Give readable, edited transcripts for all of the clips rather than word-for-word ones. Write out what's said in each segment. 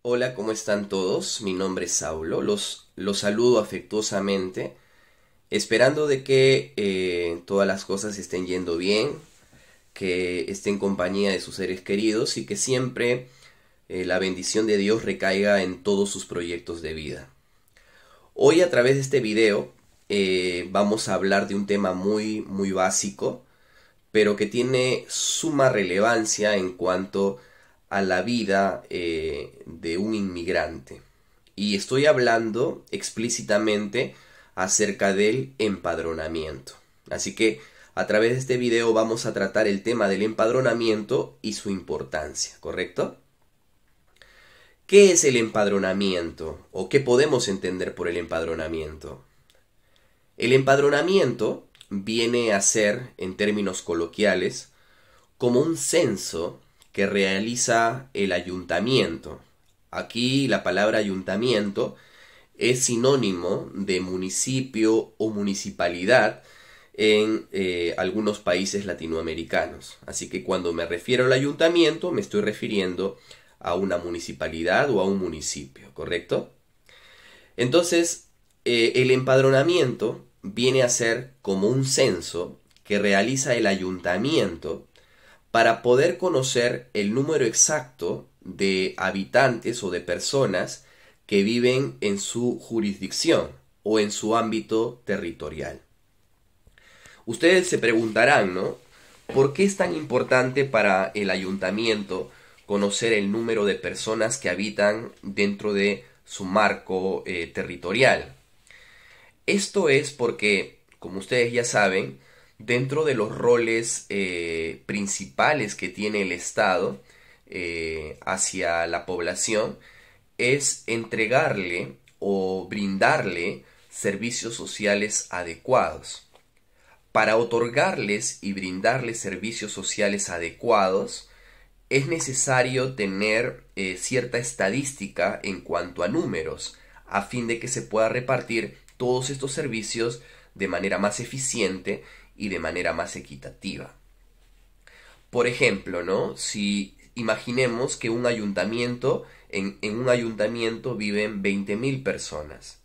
Hola, ¿cómo están todos? Mi nombre es Saulo, los saludo afectuosamente, esperando de que todas las cosas estén yendo bien, que estén en compañía de sus seres queridos y que siempre la bendición de Dios recaiga en todos sus proyectos de vida. Hoy a través de este video vamos a hablar de un tema muy básico, pero que tiene suma relevancia en cuanto a la vida de un inmigrante. Y estoy hablando explícitamente acerca del empadronamiento. Así que a través de este video vamos a tratar el tema del empadronamiento y su importancia, ¿correcto? ¿Qué es el empadronamiento? ¿O qué podemos entender por el empadronamiento? El empadronamiento viene a ser, en términos coloquiales, como un censo que realiza el ayuntamiento. Aquí la palabra ayuntamiento es sinónimo de municipio o municipalidad en algunos países latinoamericanos. Así que cuando me refiero al ayuntamiento me estoy refiriendo a una municipalidad o a un municipio, ¿correcto? Entonces, el empadronamiento viene a ser como un censo que realiza el ayuntamiento para poder conocer el número exacto de habitantes o de personas que viven en su jurisdicción o en su ámbito territorial. Ustedes se preguntarán, ¿no? ¿Por qué es tan importante para el ayuntamiento conocer el número de personas que habitan dentro de su marco territorial? Esto es porque, como ustedes ya saben, dentro de los roles principales que tiene el Estado hacia la población es entregarle o brindarle servicios sociales adecuados. Para otorgarles y brindarles servicios sociales adecuados, es necesario tener cierta estadística en cuanto a números, a fin de que se pueda repartir todos estos servicios de manera más eficiente y de manera más equitativa. Por ejemplo, ¿no? Si imaginemos que un ayuntamiento, en un ayuntamiento viven 20.000 personas.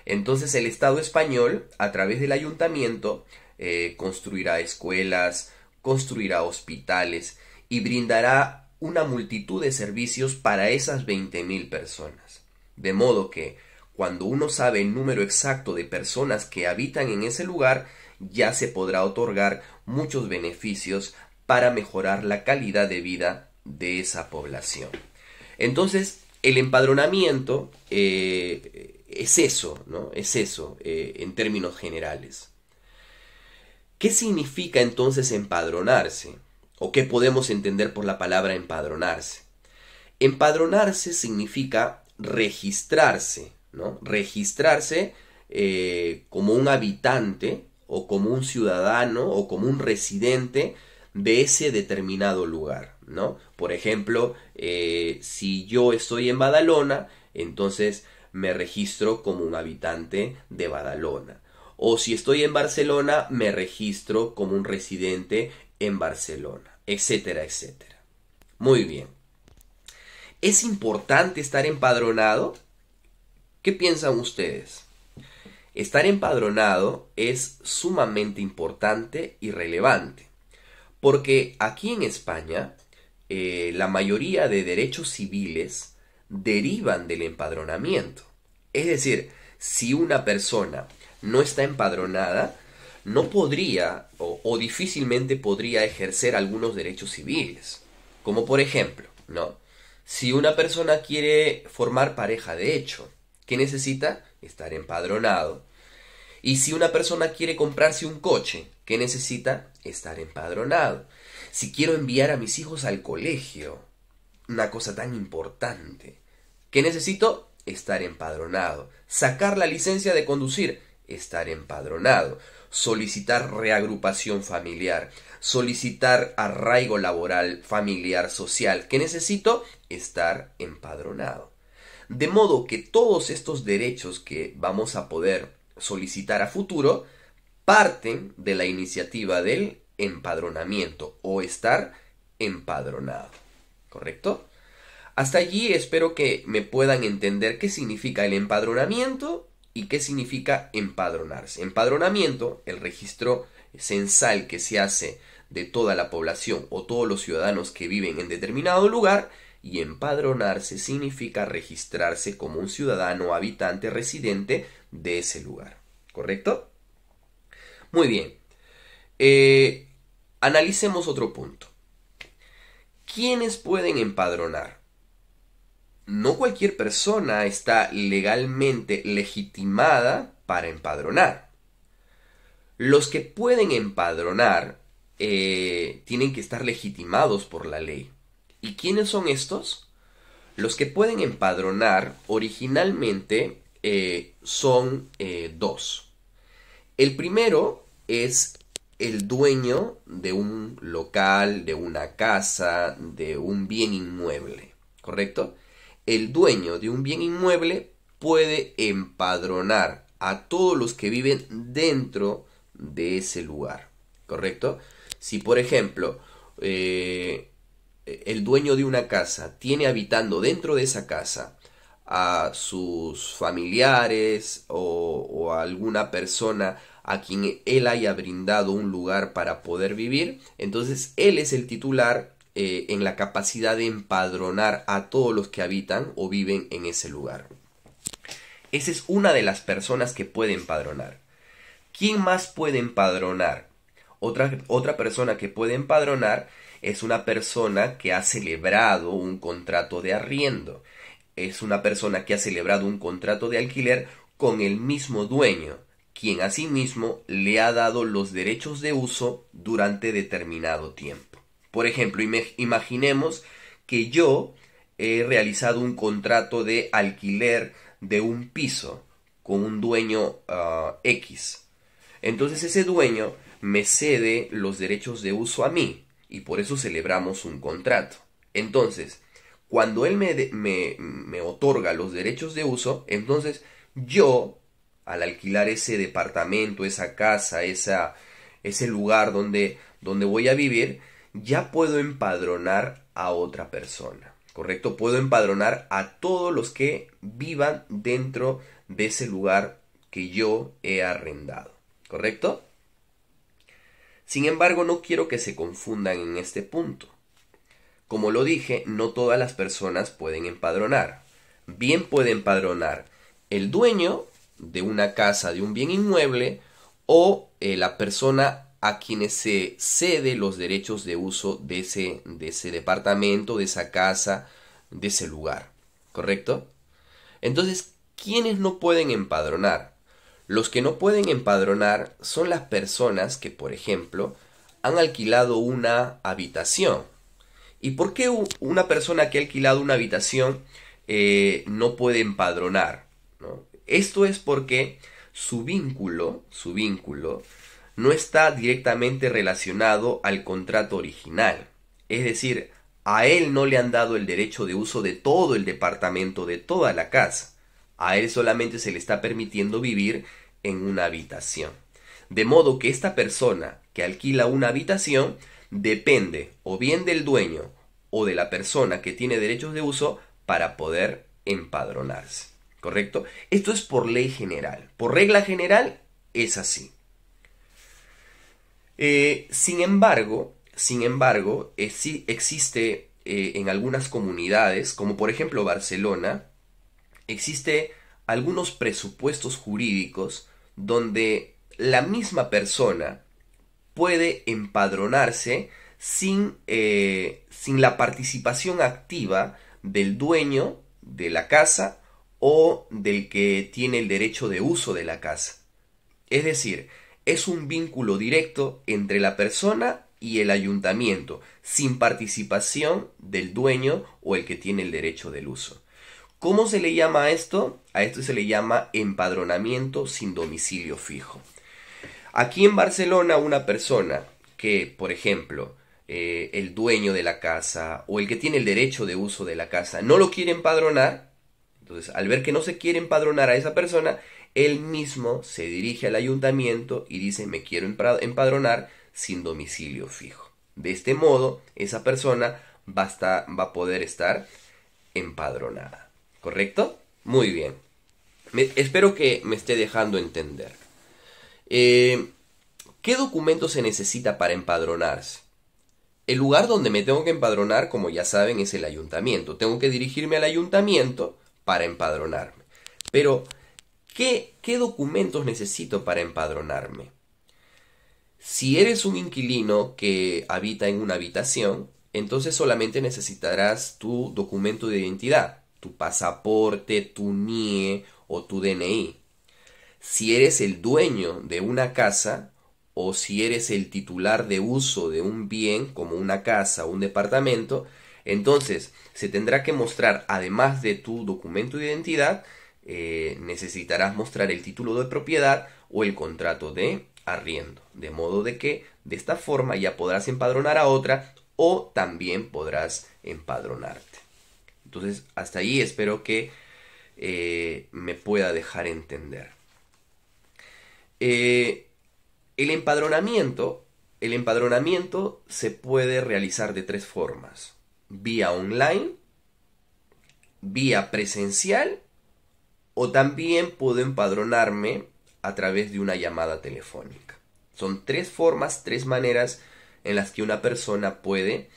Entonces el Estado español, a través del ayuntamiento, construirá escuelas, construirá hospitales y brindará una multitud de servicios para esas 20.000 personas. De modo que cuando uno sabe el número exacto de personas que habitan en ese lugar, ya se podrá otorgar muchos beneficios para mejorar la calidad de vida de esa población. Entonces, el empadronamiento es eso, ¿no? Es eso en términos generales. ¿Qué significa entonces empadronarse? ¿O qué podemos entender por la palabra empadronarse? Empadronarse significa registrarse, ¿no? Registrarse como un habitante o como un ciudadano o como un residente de ese determinado lugar, ¿no? Por ejemplo, si yo estoy en Badalona, entonces me registro como un habitante de Badalona. O si estoy en Barcelona, me registro como un residente en Barcelona, etcétera, etcétera. Muy bien. ¿Es importante estar empadronado? ¿Qué piensan ustedes? Estar empadronado es sumamente importante y relevante, porque aquí en España la mayoría de derechos civiles derivan del empadronamiento. Es decir, si una persona no está empadronada, no podría o difícilmente podría ejercer algunos derechos civiles, como por ejemplo, ¿no? Si una persona quiere formar pareja de hecho, ¿qué necesita? Estar empadronado. Y si una persona quiere comprarse un coche, ¿qué necesita? Estar empadronado. Si quiero enviar a mis hijos al colegio, una cosa tan importante, ¿qué necesito? Estar empadronado. Sacar la licencia de conducir, estar empadronado. Solicitar reagrupación familiar, solicitar arraigo laboral, familiar, social. ¿Qué necesito? Estar empadronado. De modo que todos estos derechos que vamos a poder solicitar a futuro parten de la iniciativa del empadronamiento o estar empadronado. ¿Correcto? Hasta allí espero que me puedan entender qué significa el empadronamiento y qué significa empadronarse. Empadronamiento, el registro censal que se hace de toda la población o todos los ciudadanos que viven en determinado lugar, y empadronarse significa registrarse como un ciudadano habitante residente de ese lugar. ¿Correcto? Muy bien. Analicemos otro punto. ¿Quiénes pueden empadronar? No cualquier persona está legalmente legitimada para empadronar. Los que pueden empadronar tienen que estar legitimados por la ley. ¿Y quiénes son estos? Los que pueden empadronar originalmente son dos. El primero es el dueño de un local, de una casa, de un bien inmueble, ¿correcto? El dueño de un bien inmueble puede empadronar a todos los que viven dentro de ese lugar, ¿correcto? Si, por ejemplo, el dueño de una casa tiene habitando dentro de esa casa a sus familiares o a alguna persona a quien él haya brindado un lugar para poder vivir, entonces él es el titular en la capacidad de empadronar a todos los que habitan o viven en ese lugar. Esa es una de las personas que puede empadronar. ¿Quién más puede empadronar? Otra persona que puede empadronar es una persona que ha celebrado un contrato de arriendo. Es una persona que ha celebrado un contrato de alquiler con el mismo dueño, quien asimismo le ha dado los derechos de uso durante determinado tiempo. Por ejemplo, imaginemos que yo he realizado un contrato de alquiler de un piso con un dueño X. Entonces ese dueño me cede los derechos de uso a mí y por eso celebramos un contrato. Entonces, cuando él me otorga los derechos de uso, entonces yo, al alquilar ese departamento, esa casa, ese lugar donde voy a vivir, ya puedo empadronar a otra persona, ¿correcto? Puedo empadronar a todos los que vivan dentro de ese lugar que yo he arrendado, ¿correcto? Sin embargo, no quiero que se confundan en este punto. Como lo dije, no todas las personas pueden empadronar. Bien puede empadronar el dueño de una casa, de un bien inmueble, o la persona a quienes se cede los derechos de uso de ese departamento, de esa casa, de ese lugar. ¿Correcto? Entonces, ¿quiénes no pueden empadronar? Los que no pueden empadronar son las personas que, por ejemplo, han alquilado una habitación. ¿Y por qué una persona que ha alquilado una habitación no puede empadronar? ¿No? Esto es porque su vínculo no está directamente relacionado al contrato original. Es decir, a él no le han dado el derecho de uso de todo el departamento, de toda la casa. A él solamente se le está permitiendo vivir en una habitación. De modo que esta persona que alquila una habitación depende o bien del dueño o de la persona que tiene derechos de uso para poder empadronarse. ¿Correcto? Esto es por ley general. Por regla general es así. Sin embargo, existe en algunas comunidades, como por ejemplo Barcelona, existe algunos presupuestos jurídicos donde la misma persona puede empadronarse sin la participación activa del dueño de la casa o del que tiene el derecho de uso de la casa. Es decir, es un vínculo directo entre la persona y el ayuntamiento, sin participación del dueño o el que tiene el derecho del uso. ¿Cómo se le llama a esto? A esto se le llama empadronamiento sin domicilio fijo. Aquí en Barcelona, una persona que, por ejemplo, el dueño de la casa o el que tiene el derecho de uso de la casa no lo quiere empadronar, entonces al ver que no se quiere empadronar a esa persona, él mismo se dirige al ayuntamiento y dice: me quiero empadronar sin domicilio fijo. De este modo, esa persona va a poder estar empadronada. ¿Correcto? Muy bien. Espero que me esté dejando entender. ¿Qué documento se necesita para empadronarse? El lugar donde me tengo que empadronar, como ya saben, es el ayuntamiento. Tengo que dirigirme al ayuntamiento para empadronarme. Pero, ¿qué documentos necesito para empadronarme? Si eres un inquilino que habita en una habitación, entonces solamente necesitarás tu documento de identidad, tu pasaporte, tu NIE o tu DNI. Si eres el dueño de una casa o si eres el titular de uso de un bien como una casa o un departamento, entonces se tendrá que mostrar, además de tu documento de identidad, necesitarás mostrar el título de propiedad o el contrato de arriendo, de modo de que de esta forma ya podrás empadronar a otra o también podrás empadronarte. Entonces, hasta ahí espero que me pueda dejar entender. El empadronamiento se puede realizar de tres formas: vía online, vía presencial o también puedo empadronarme a través de una llamada telefónica. Son tres formas, tres maneras en las que una persona puede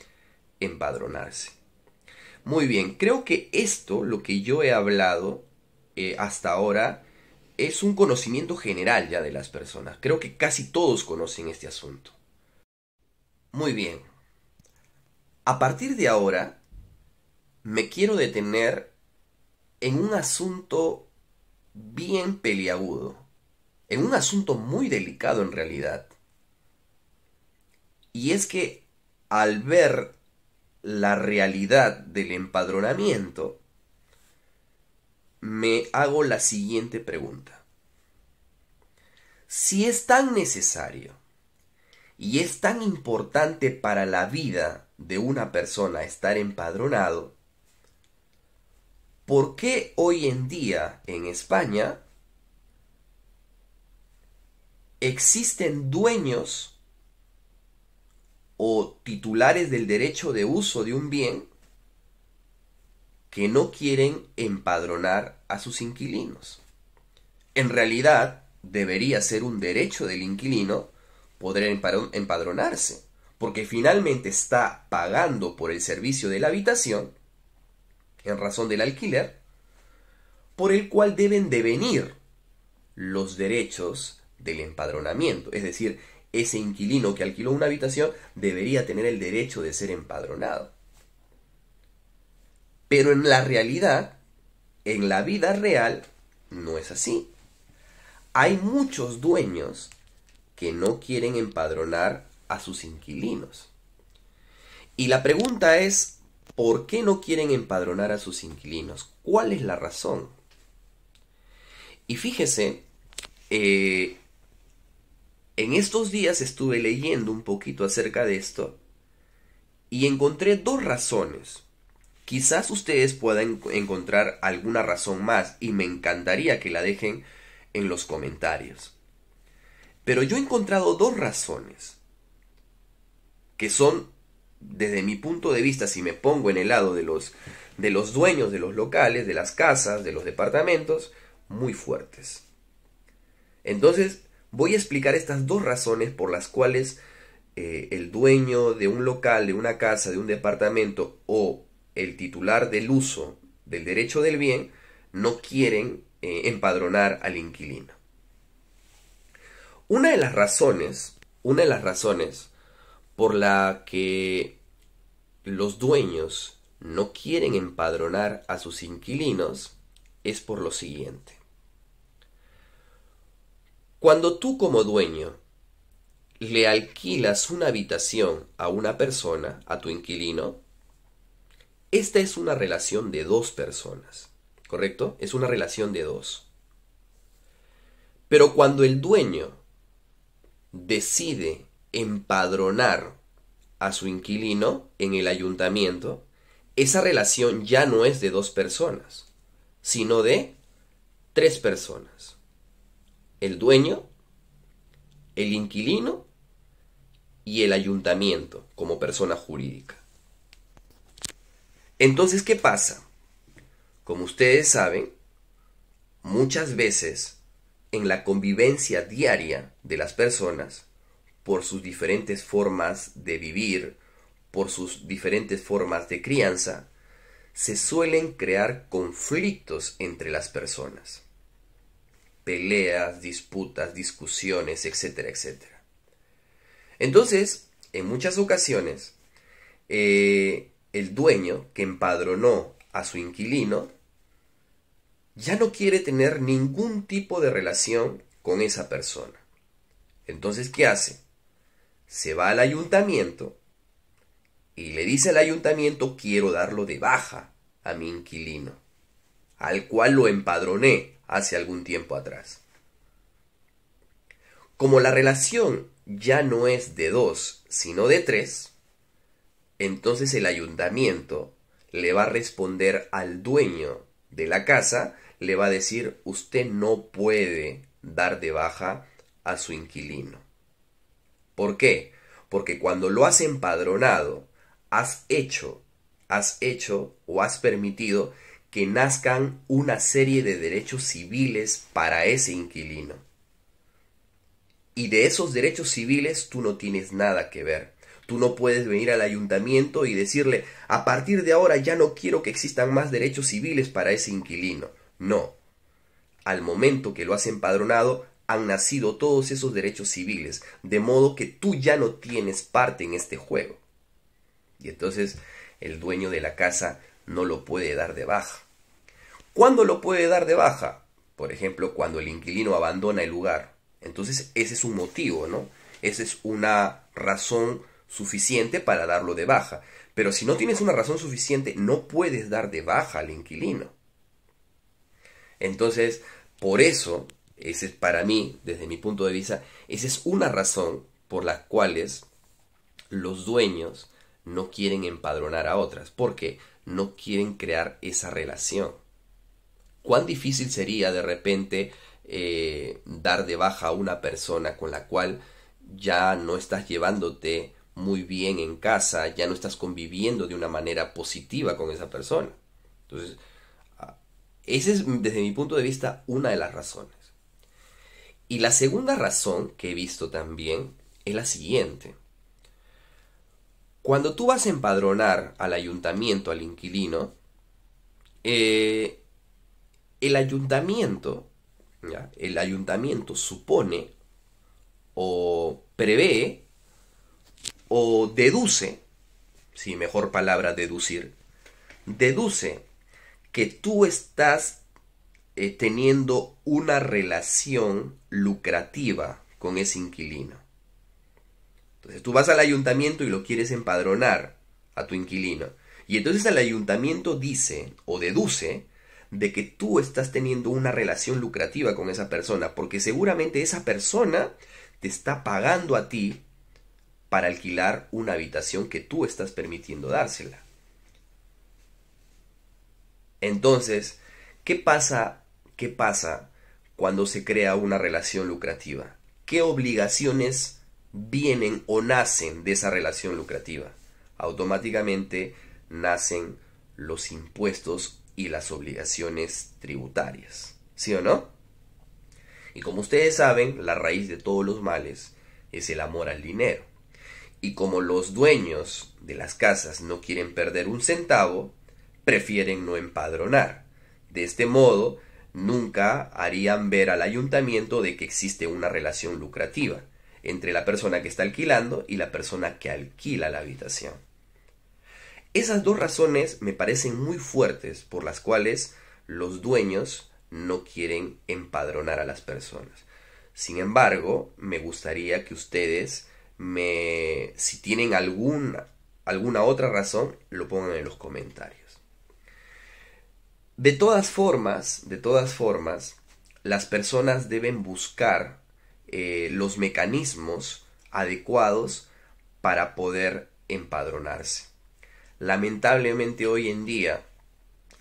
empadronarse. Muy bien, creo que esto, lo que yo he hablado hasta ahora, es un conocimiento general ya de las personas. Creo que casi todos conocen este asunto. Muy bien. A partir de ahora, me quiero detener en un asunto bien peliagudo, en un asunto muy delicado en realidad. Y es que al ver la realidad del empadronamiento, me hago la siguiente pregunta. Si es tan necesario y es tan importante para la vida de una persona estar empadronado, ¿por qué hoy en día en España existen dueños o titulares del derecho de uso de un bien que no quieren empadronar a sus inquilinos? En realidad, debería ser un derecho del inquilino poder empadronarse, porque finalmente está pagando por el servicio de la habitación, en razón del alquiler, por el cual deben devenir los derechos del empadronamiento. Es decir, ese inquilino que alquiló una habitación debería tener el derecho de ser empadronado. Pero en la realidad, en la vida real, no es así. Hay muchos dueños que no quieren empadronar a sus inquilinos. Y la pregunta es, ¿por qué no quieren empadronar a sus inquilinos? ¿Cuál es la razón? Y fíjese, en estos días estuve leyendo un poquito acerca de esto y encontré dos razones. Quizás ustedes puedan encontrar alguna razón más y me encantaría que la dejen en los comentarios. Pero yo he encontrado dos razones que son, desde mi punto de vista, si me pongo en el lado de los dueños de los locales, de las casas, de los departamentos, muy fuertes. Entonces, voy a explicar estas dos razones por las cuales el dueño de un local, de una casa, de un departamento o el titular del uso del derecho del bien no quieren empadronar al inquilino. Una de las razones por la que los dueños no quieren empadronar a sus inquilinos es por lo siguiente. Cuando tú como dueño le alquilas una habitación a una persona, a tu inquilino, esta es una relación de dos personas, ¿correcto? Es una relación de dos. Pero cuando el dueño decide empadronar a su inquilino en el ayuntamiento, esa relación ya no es de dos personas, sino de tres personas. El dueño, el inquilino y el ayuntamiento como persona jurídica. Entonces, ¿qué pasa? Como ustedes saben, muchas veces en la convivencia diaria de las personas, por sus diferentes formas de vivir, por sus diferentes formas de crianza, se suelen crear conflictos entre las personas. Peleas, disputas, discusiones, etcétera, etcétera. Entonces, en muchas ocasiones, el dueño que empadronó a su inquilino ya no quiere tener ningún tipo de relación con esa persona. Entonces, ¿qué hace? Se va al ayuntamiento y le dice al ayuntamiento: quiero darlo de baja a mi inquilino, al cual lo empadroné hace algún tiempo atrás. Como la relación ya no es de 2, sino de 3, entonces el ayuntamiento le va a responder al dueño de la casa, le va a decir: usted no puede dar de baja a su inquilino. ¿Por qué? Porque cuando lo has empadronado, has hecho o has permitido que nazcan una serie de derechos civiles para ese inquilino. Y de esos derechos civiles tú no tienes nada que ver. Tú no puedes venir al ayuntamiento y decirle: a partir de ahora ya no quiero que existan más derechos civiles para ese inquilino. No. Al momento que lo has empadronado, han nacido todos esos derechos civiles, de modo que tú ya no tienes parte en este juego. Y entonces el dueño de la casa no lo puede dar de baja. ¿Cuándo lo puede dar de baja? Por ejemplo, cuando el inquilino abandona el lugar. Entonces ese es un motivo, ¿no? Esa es una razón suficiente para darlo de baja. Pero si no tienes una razón suficiente, no puedes dar de baja al inquilino. Entonces, por eso, ese es para mí, desde mi punto de vista, esa es una razón por las cuales los dueños no quieren empadronar a otras, porque no quieren crear esa relación. ¿Cuán difícil sería de repente dar de baja a una persona con la cual ya no estás llevándote muy bien en casa, ya no estás conviviendo de una manera positiva con esa persona? Entonces, esa es, desde mi punto de vista, una de las razones. Y la segunda razón que he visto también es la siguiente. Cuando tú vas a empadronar al ayuntamiento, al inquilino, el ayuntamiento supone o prevé o deduce, si mejor palabra deducir, deduce que tú estás teniendo una relación lucrativa con ese inquilino. Entonces tú vas al ayuntamiento y lo quieres empadronar a tu inquilino. Y entonces el ayuntamiento dice o deduce de que tú estás teniendo una relación lucrativa con esa persona, porque seguramente esa persona te está pagando a ti para alquilar una habitación que tú estás permitiendo dársela. Entonces, ¿qué pasa cuando se crea una relación lucrativa? ¿Qué obligaciones vienen o nacen de esa relación lucrativa? Automáticamente nacen los impuestos y las obligaciones tributarias, ¿sí o no? Y como ustedes saben, la raíz de todos los males es el amor al dinero. Y como los dueños de las casas no quieren perder un centavo, prefieren no empadronar. De este modo, nunca harían ver al ayuntamiento de que existe una relación lucrativa entre la persona que está alquilando y la persona que alquila la habitación. Esas dos razones me parecen muy fuertes por las cuales los dueños no quieren empadronar a las personas. Sin embargo, me gustaría que ustedes si tienen alguna otra razón, lo pongan en los comentarios. De todas formas, las personas deben buscar los mecanismos adecuados para poder empadronarse. Lamentablemente hoy en día,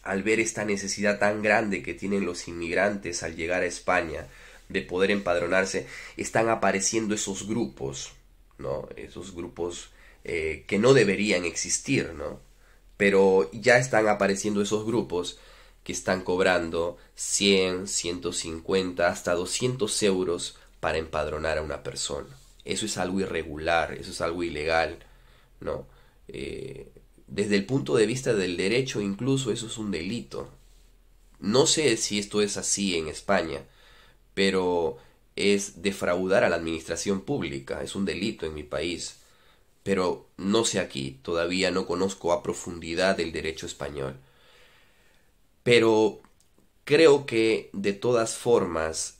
al ver esta necesidad tan grande que tienen los inmigrantes al llegar a España de poder empadronarse, están apareciendo esos grupos, ¿no? Esos grupos que no deberían existir, ¿no? Pero ya están apareciendo esos grupos que están cobrando 100, 150, hasta 200 euros para empadronar a una persona. Eso es algo irregular, eso es algo ilegal, ¿no? Desde el punto de vista del derecho, incluso eso es un delito. No sé si esto es así en España, pero es defraudar a la administración pública, es un delito en mi país. Pero no sé aquí, todavía no conozco a profundidad el derecho español. Pero creo que de todas formas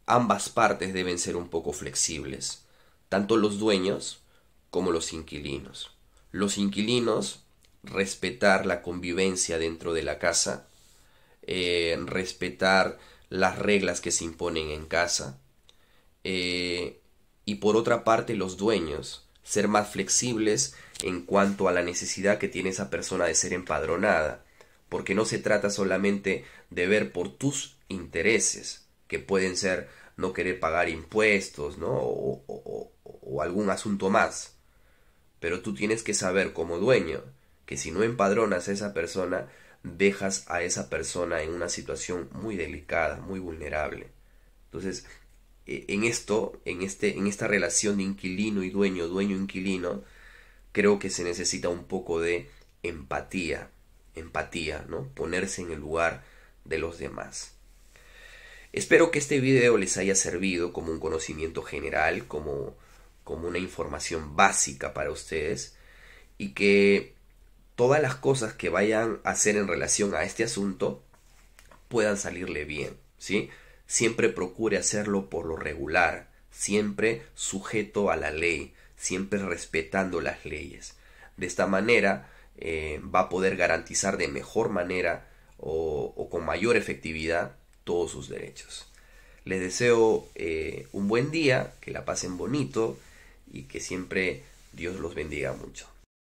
ambas partes deben ser un poco flexibles, tanto los dueños como los inquilinos. Los inquilinos, respetar la convivencia dentro de la casa, respetar las reglas que se imponen en casa, y por otra parte los dueños, ser más flexibles en cuanto a la necesidad que tiene esa persona de ser empadronada, porque no se trata solamente de ver por tus intereses, que pueden ser no querer pagar impuestos, ¿no? O algún asunto más. Pero tú tienes que saber como dueño que si no empadronas a esa persona, dejas a esa persona en una situación muy delicada, muy vulnerable. Entonces, en esta relación de inquilino y dueño, dueño-inquilino, creo que se necesita un poco de empatía, ¿no? Ponerse en el lugar de los demás. Espero que este video les haya servido como un conocimiento general, como una información básica para ustedes, y que todas las cosas que vayan a hacer en relación a este asunto puedan salirle bien, ¿sí? Siempre procure hacerlo por lo regular, siempre sujeto a la ley, siempre respetando las leyes. De esta manera va a poder garantizar de mejor manera o con mayor efectividad todos sus derechos. Les deseo un buen día, que la pasen bonito y que siempre Dios los bendiga mucho.